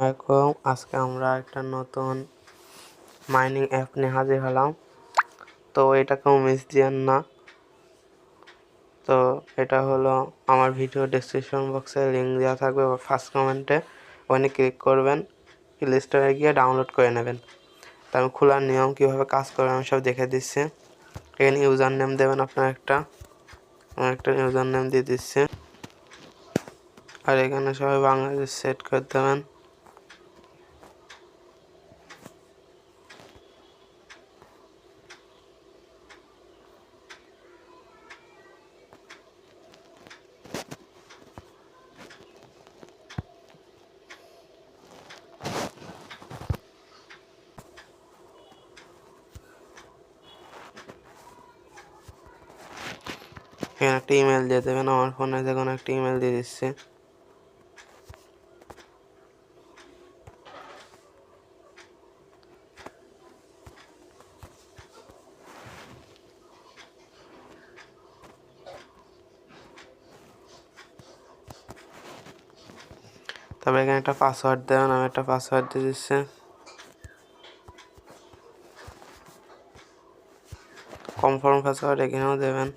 আজকে আমরা একটা নতুন মাইনিং অ্যাপ নিয়ে হাজির হলাম। তো এটা কেউ মিস দিয়েন না। তো এটা হলো আমার ভিডিও ডেসক্রিপশন বক্সে লিঙ্ক দেওয়া থাকবে বা ফার্স্ট কমেন্টে, ওখানে ক্লিক করবেন, প্লে স্টোরে গিয়ে ডাউনলোড করে নেবেন। তো আমি খোলার নিয়ম কীভাবে কাজ করে আমি সব দেখে দিচ্ছি। এখানে ইউজার নেম দেবেন, আপনার একটা ইউজার নেম দিয়ে দিচ্ছি। আর এখানে সবাই বাংলাদেশ সেট করে দেবেন। এখানে একটা ইমেল দিয়ে দেবেন, আমার ফোনে দেখুন একটা ইমেল দিয়ে দিচ্ছি। তারপরে এখানে একটা পাসওয়ার্ড দেবেন, আমি একটা পাসওয়ার্ড দিয়ে দিচ্ছি। কনফার্ম পাসওয়ার্ড এখানেও দেবেন।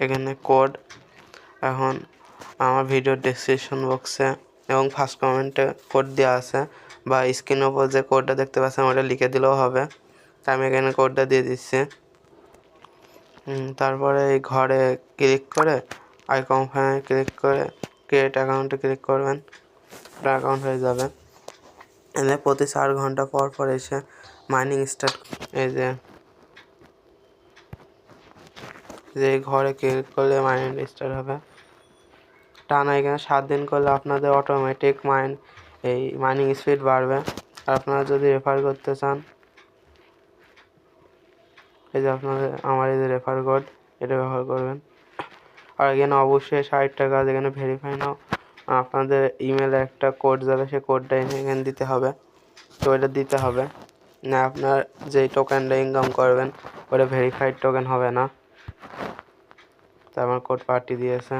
এখানে কোড, এখন আমার ভিডিও ডেসক্রিপশন বক্সে এবং ফার্স্ট কমেন্টে কোড দেওয়া আছে, বা স্ক্রিনের ওপর যে কোডটা দেখতে পাচ্ছেন ওটা লিখে দিলেও হবে। তাই আমি এখানে কোডটা দিয়ে দিচ্ছি। তারপরে এই ঘরে ক্লিক করে আই কনফার্মে ক্লিক করে ক্রিয়েট অ্যাকাউন্টে ক্লিক করবেন, আপনার অ্যাকাউন্ট হয়ে যাবে। এলে প্রতি 4 ঘন্টা পর পর এসে মাইনিং স্টার্ট, এই যে ঘরে ক্লিক করলে মাইনিং স্টার্ট হবে। টানা এখানে 7 দিন করলে আপনাদের অটোমেটিক মাইনিং স্পিড বাড়বে। আর আপনারা যদি রেফার করতে চান, এই যে আমার এই যে রেফার কোড, এটা ব্যবহার করবেন। আর এখানে অবশ্যই 60 টাকা যেখানে ভেরিফাই নাও, আপনাদের ইমেলে একটা কোড যাবে, সেই কোডটা এখানে দিতে হবে। তো এটা দিতে হবে না, আপনার যেই টোকেনটা ইনকাম করবেন ওটা ভেরিফাইড টোকেন হবে না। তো আমার কোড পার্টি দিয়েছে।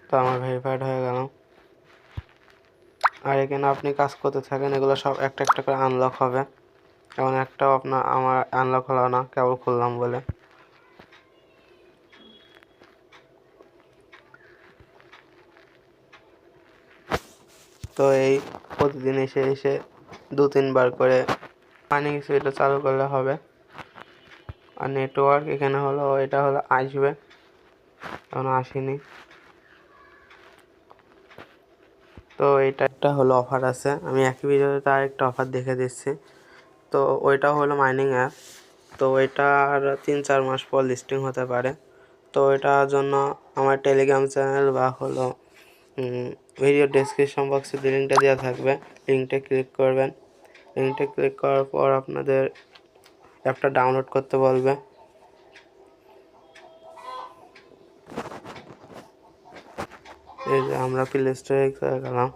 তো আমার ভেরিফাইড হয়ে গেল। আর এখানে আপনি কাজ করতে থাকেন, এগুলো সব একটা একটা করে আনলক হবে। এমন একটাও আমার আনলক হলো না, কেবল খুললাম বলে। তো এই প্রতিদিন এসে এসে 2-3 বার করে মাইনিং স্পিডটা চালু করলে হবে। আর নেটওয়ার্ক এখানে হলো, এটা হলো আসবে, এখন আসেনি। তো এটা একটা হলো অফার আছে, আমি একই ভিডিওতে তার একটা অফার দেখে দিচ্ছি। তো ওইটা হলো মাইনিং অ্যাপ। তো ওইটার 3-4 মাস পর লিস্টিং হতে পারে। তো এটার জন্য আমার টেলিগ্রাম চ্যানেল বা হলো ভিডিও ডেসক্রিপশন বক্সে যে লিঙ্কটা দেওয়া থাকবে, লিঙ্কটা ক্লিক করবেন। লিঙ্কটা ক্লিক করার পর আপনাদের অ্যাপটা ডাউনলোড করতে বলবে। এই যে আমরা প্লে স্টোরে গেলাম,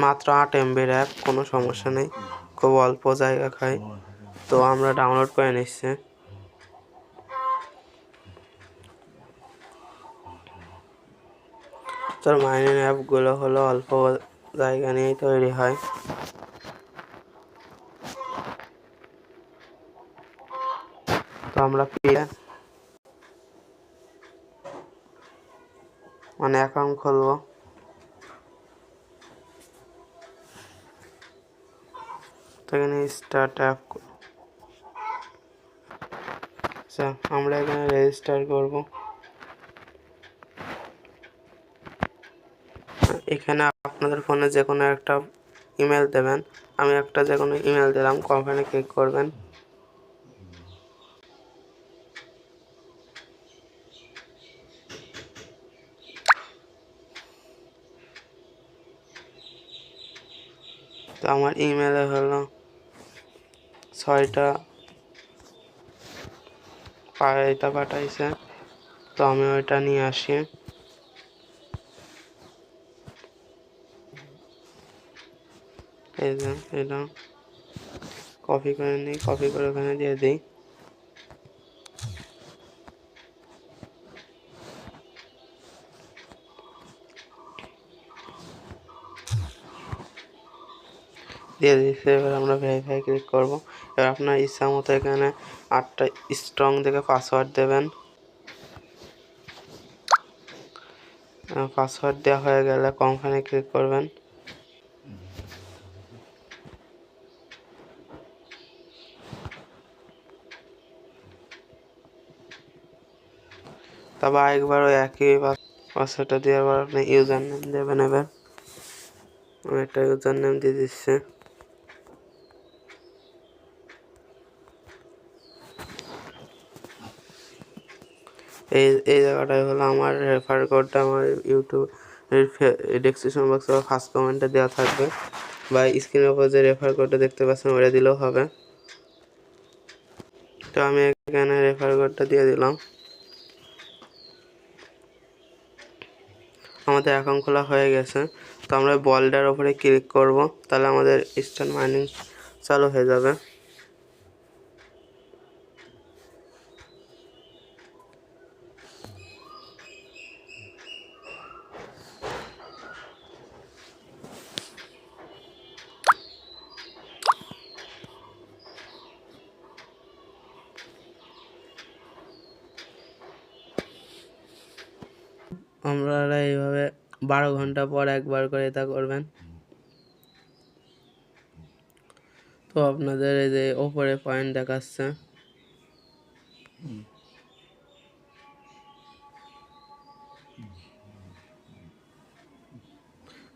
মাত্র 8 MBর অ্যাপ, কোনো সমস্যা নেই, খুব অল্প জায়গা খায়। তো আমরা ডাউনলোড করে নিচ্ছি। তো মাইনিং অ্যাপগুলো হলো অল্প জায়গা নিয়েই তৈরি হয়। তো আমরা অ্যাকাউন্ট খুলবো। তো এখানে স্টার্ট অ্যাপ, আচ্ছা আমরা এখানে রেজিস্টার করব। এখানে আপনাদের ফোনে যে কোনো একটা ইমেল দেবেন, আমি একটা যে কোনো ইমেল দিলাম, কনফার্মে ক্লিক করবেন। তো আমার ইমেলে হলো 6টা পাঠাইছে। তো আমি ওইটা নিয়ে আসি। এই যে এটা কপি করে নিই, কপি করে ওখানে দিয়ে দিই। দিয়ে দিচ্ছি। এবার আমরা ভেরিফাই ক্লিক করব। এবার আপনার ইচ্ছা মতো এখানে 8টা স্ট্রং দেখে পাসওয়ার্ড দেবেন। পাসওয়ার্ড দেওয়া হয়ে গেলে কনফার্মে ক্লিক করবেন। তারপর আরেকবার ওই একই পাসওয়ার্ডটা দেওয়ার পর আপনি ইউজার নেম দেবেন। এবার আমি একটা ইউজার নেম দিয়ে দিচ্ছি। এই জায়গাটায় হলো আমার রেফার কোডটা আমার ইউটিউব ডেসক্রিপশন বক্সে বা ফার্স্ট কমেন্টে দেওয়া থাকবে, বা স্ক্রিনের উপর যে রেফার কোডটা দেখতে পাচ্ছেন ওটা দিলেও হবে। তো আমি এখানে রেফার কোডটা দিয়ে দিলাম। আমাদের অ্যাকাউন্ট খোলা হয়ে গেছে। তো আমরা বলটার উপরে ক্লিক করব, তাহলে আমাদের ইনস্ট্যান্ট মাইনিং চালু হয়ে যাবে। আপনারা এইভাবে 12 ঘন্টা পর একবার করে এটা করবেন। তো আপনাদের এই যে ওপরে পয়েন্ট দেখাচ্ছে,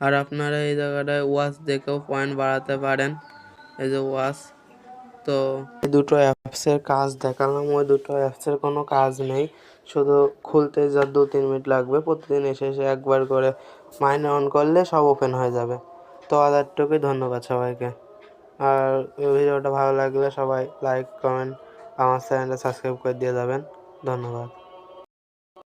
আর আপনারা এই জায়গাটায় ওয়াচ দেখেও পয়েন্ট বাড়াতে পারেন। এই যে ওয়াচ, তো দুটো অ্যাপসের কাজ দেখালাম। ওই দুটো অ্যাপসের কোনো কাজ নেই, শুধু খুলতে যা 2-3 মিনিট লাগবে। প্রতিদিন এসে এসে একবার করে মাইনে অন করলে সব ওপেন হয়ে যাবে। তো আদারটুকুই, ধন্যবাদ সবাইকে। আর ভিডিওটা ভালো লাগলে সবাই লাইক কমেন্ট আমার চ্যানেলটা সাবস্ক্রাইব করে দিয়ে যাবেন। ধন্যবাদ।